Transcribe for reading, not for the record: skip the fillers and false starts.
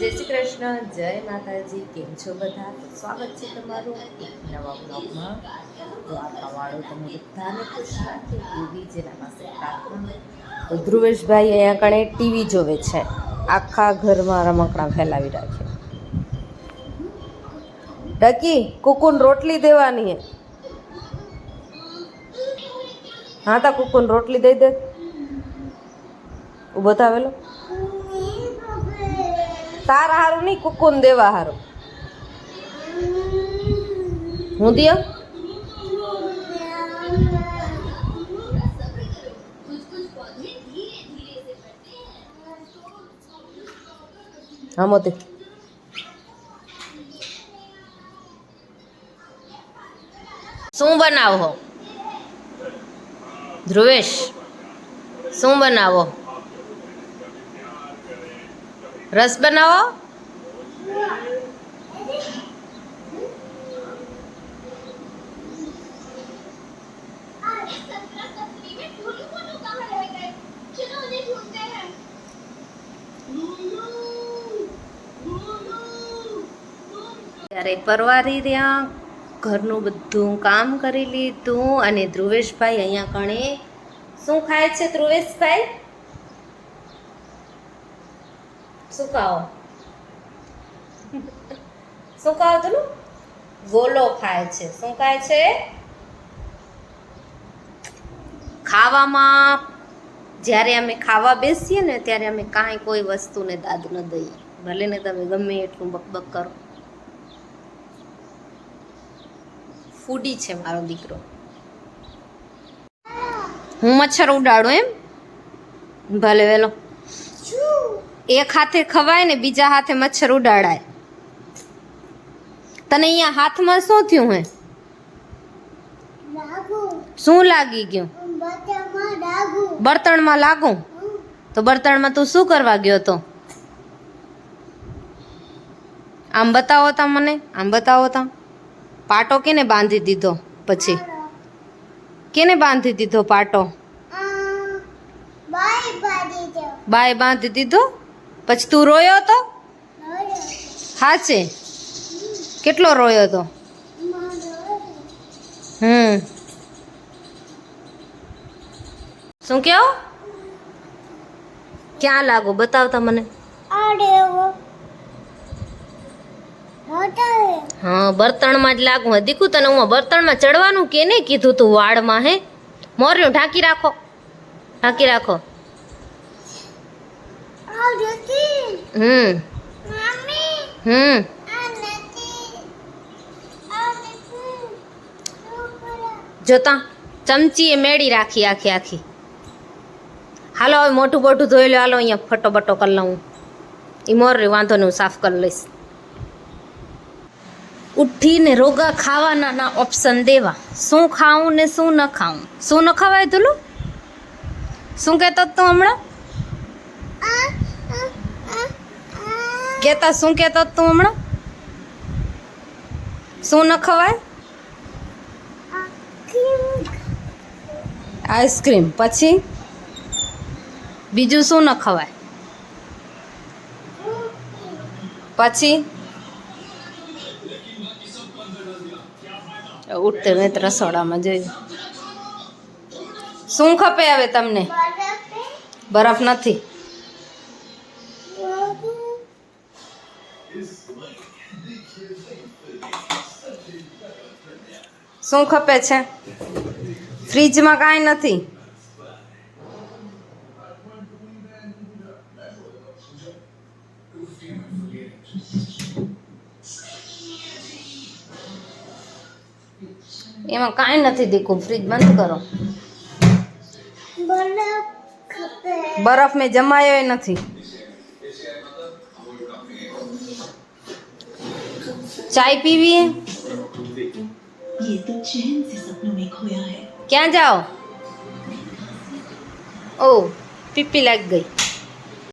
જય શ્રી કૃષ્ણ, જય માતાજી. કેમ છો બધા? તો સ્વાગત છે તમારું એક નવા બ્લોગમાં. દ્વારકાવાળો તમે બધાને ખુશ રાખે એવી જેના પાસે પ્રાર્થના. તો ધ્રુવેશભાઈ અહીંયા કણે ટીવી જોવે છે, આખા ઘરમાં રમકડા ફેલાવી રાખે. ડકી કુકુન રોટલી દેવાની હે. હા તા કુકુન રોટલી દઈ દે. ઉભો થાવેલો તારા હારું નહીં, કુકુન દેવા હારું. હું દિયો હા મોતી. શું બનાવો ધ્રુવેશ? શું બનાવો? રસ બનાવો? ત્યારે પરવારી રહ્યા, ઘરનું બધું કામ કરી લીધું અને ધ્રુવેશભાઈ અહીંયા કણે શું ખાય છે? ધ્રુવેશભાઈ શું ખાઓ? શું ખાઓ તું? ગોલો ખાય છે. શું ખાય છે? ખાવામાં જ્યારે અમે ખાવા બેસીએ ને ત્યારે અમે કાંઈ કોઈ વસ્તુને દાદ ન દઈએ, ભલે ને તમે ગમે એટલું બકબક કરો. ફૂડી છે મારો દીકરો. હું મચ્છર ઉડાડું એમ? ભલે વેલો. એક હાથે ખવાય ને બીજા હાથે મચ્છર ઉડાડાય. તને અહીંયા હાથમાં શું થયું હે? શું લાગી ગયું? બર્તણમાં લાગું? તો બર્તણમાં તું શું કરવા ગયો તો? આમ બતાવો તા મને, આમ બતાવો તા. પાટો કેને બાંધી દીધો? પછી કેને બાંધી દીધો પાટો? બાય બાંધી દીધો. પછી તું રોયો તો? હાચે? કેટલો રોયો તો? શું કહો? ક્યાં લાગો? બતાવતા મને. હા, બર્તણમાં જ લાગુ. દીકુ તને હું બર્તણમાં ચડવાનું કે નહીં કીધું તું? વાળમાં હે મોર્યું. ઢાંકી રાખો, ઢાંકી રાખો. જોતા ચમચી એ મેળી રાખી આખી આખી. હાલો હવે મોટું બોટું ધોઈ લો. હાલો અહીંયા ફટો બટો કરી લઉં. એ મોર વાંધો નહીં, હું સાફ કરી લઈશ. ઉઠીને રોગા ખાવાના ના ઓપ્શન દેવા. શું ખાવું ને શું ન ખાવું? શું ન ખવાય તુલું? શું કહેતો તું હમણાં? કહેતા શું કહેતો તું હમણાં? શું ન ખવાય? આઈસ્ક્રીમ. પછી બીજું શું ન ખવાય? પછી ઉઠતે મેં રસોડામાં જોયું. શું ખપે હવે તમને? બરફ નથી. શું ખપે છે? ફ્રીજમાં કાંઈ નથી. એમાં કાંઈ નથી દીકું. ફ્રીજ બંધ કરો. બરફ મેં જમાયો નથી. ચાય પીવી? ક્યાં જાઓ? ઓ પીપી લાગી ગઈ.